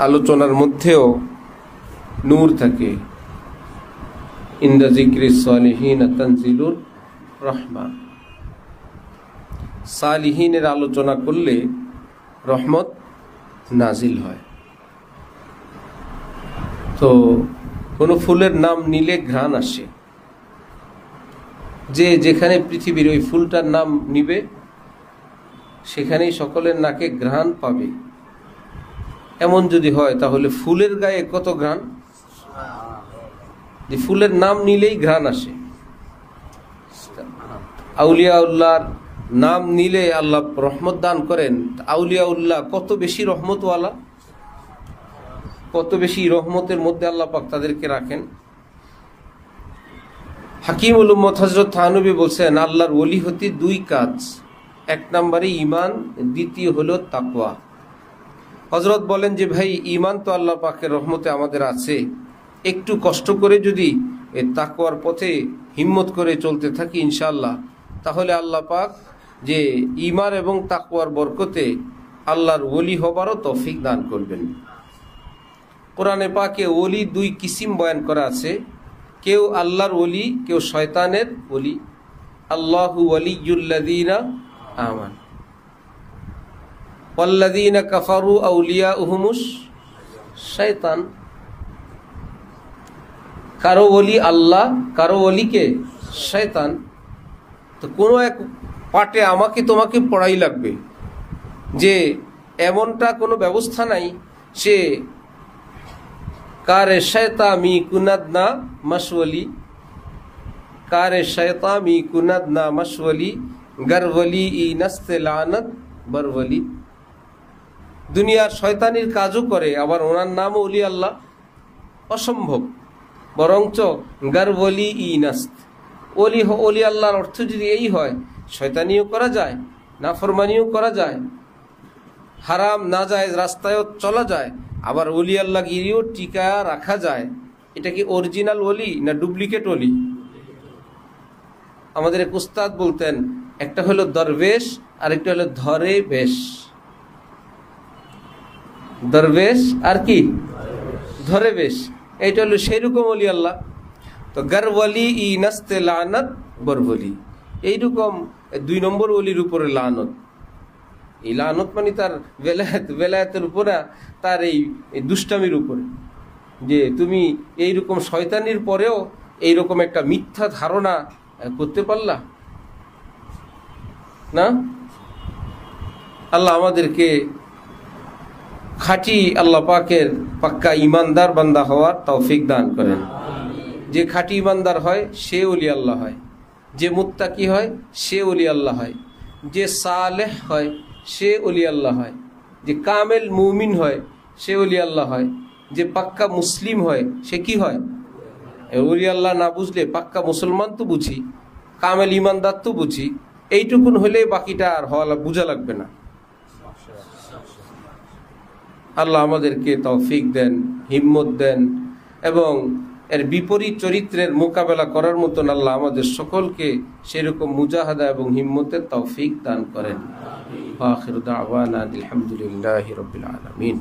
আলোচনার মধ্যেও নূর থাকে। ইনদা যিকরিস সালিহিন তানজিলুর রাহমা, সালিহিনের আলোচনা করলে রহমত নাজিল হয়। তো কোনো ফুলের নাম নিলে ঘ্রাণ আসে, যে যেখানে পৃথিবীর ওই ফুলটার নাম নিবে সেখানেই সকলের নাকে ঘ্রাণ পাবে। এমন যদি হয় তাহলে ফুলের গায়ে কত ঘ্রাণ, যে ফুলের নাম নিলেই ঘ্রাণ আসে। আউলিয়াউল্লাহর নাম নিলে আল্লাহ রহমত দান করেন। আউলিয়াউল্লাহ কত বেশি রহমতওয়ালা, কত বেশি রহমতের মধ্যে আল্লাহ পাক তাদেরকে রাখেন। হাকিমুল উম্মত হযরত থানবী বলছেন, আল্লাহর ওলি হতে দুই কাজ, এক নম্বরে ঈমান, দ্বিতীয় হলো তাকওয়া। হযরত বলেন যে ভাই, ঈমান তো আল্লাহ পাকের রহমতে আমাদের আছে, একটু কষ্ট করে যদি এই তাকওয়ার পথে হিম্মত করে চলতে থাকি ইনশাআল্লাহ, তাহলে আল্লাহ পাক যে ঈমান এবং তাকওয়ার বরকতে আল্লাহর ওলি হবারও তৌফিক দান করবেন। কোরআনে পাকে ওলি দুই কিসিম বয়ান করা আছে, কেউ আল্লাহর ওলি, কেউ শয়তানের ওলি। আল্লাহু ওয়ালিয়ুল্লাযীনা আমানু ওয়াল্লাযীনা কাফারু আউলিয়াউহুমুশ শাইতান। কারো ওলি আল্লাহ, কারো ওলিকে শয়তান। তো কোনো এক পাটে আমাকে তোমাকে পড়াই লাগবে যে এমনটা কোনো ব্যবস্থা নাই সে কারে শয়তামি কুনাদনা মাশওয়ালি, কারে শয়তামি কুনাদনা মাশওয়ালি, গরওয়ালি ই নস্তে লানত বরওয়ালি। দুনিয়ার শয়তানির কাজও করে, আবার ওনার নাম ওলি আল্লাহ, অসম্ভব। বরঞ্চ গরওয়ালি ই নস্ত, ওলি আল্লাহর অর্থ যদি এই হয়, শয়তানিও করা যায়, নাফরমানিও করা যায়, হারাম না যায় রাস্তায়ও চলা যায়, আবার ওলি আল্লাহ গিরিও টিকা রাখা যায়। এটা কি অরিজিনাল ওলি না ডুপ্লিকেট ওলি? আমাদের এক উস্তাদ বলতেন, একটা হলো দরবেশ আর একটা হলো ধরে বেশ। দরবেশ আর কি ধরে বেশ, এইটা হলো সেই রকম ওলি আল্লাহ। তো গরওয়ালি ই নস্তে লানত বরওয়ালি, এইরকম দুই নম্বর ওলির উপরে লানত। এই লানত মানে তার বেলায়েতের উপরে, তার এই দুষ্টামির উপরে, যে তুমি এইরকম শয়তানির পরেও এইরকম একটা মিথ্যা ধারণা করতে পারলা না। আল্লাহ আমাদেরকে খাঁটি আল্লাহ পাকের পাক্কা ইমানদার বান্দা হওয়ার তৌফিক দান করেন। যে খাঁটি ইমানদার হয় সে ওলি আল্লাহ হয়, যে মুত্তাকি হয় সে ওলি আল্লাহ হয়, যে সালেহ হয় সে ওলি আল্লাহ হয়, যে কামেল মুমিন হয় সে ওলি আল্লাহ হয়, যে পাক্কা মুসলিম হয় সে কি হয়? ওলি আল্লাহ না বুঝলে পাক্কা মুসলমান তো বুঝি, কামেল ইমানদার তো বুঝি, এইটুকুন হলে বাকিটা আর হওয়া বুঝা লাগবে না। আল্লাহ আমাদেরকে তৌফিক দেন, হিম্মত দেন, এবং এর বিপরীত চরিত্রের মোকাবেলা করার মতন আল্লাহ আমাদের সকলকে সেরকম মুজাহাদা এবং হিম্মতের তৌফিক দান করেন। আখির দাওয়ানা আলহামদুলিল্লাহি রাব্বিল আলামিন।